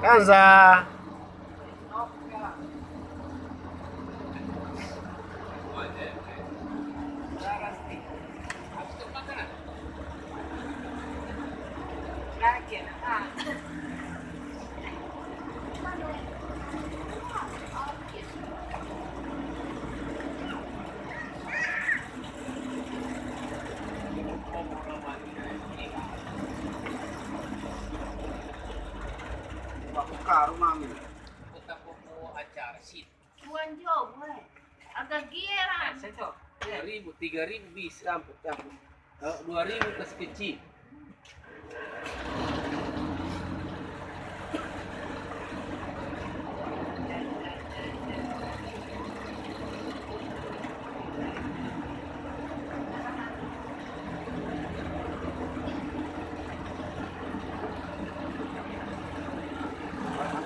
Kanza. Karo mami. Puta po acar sit. Buwan job, weh. Agak giran. Seto. 2.000, 3.000 bis campur. 2.000 tas kecil.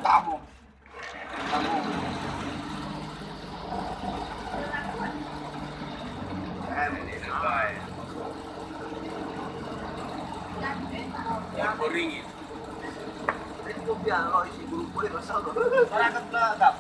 Tamo. Tamo. Yang beringin. Itu biar lo isi bulu kulit masuk. Masyarakat belakang.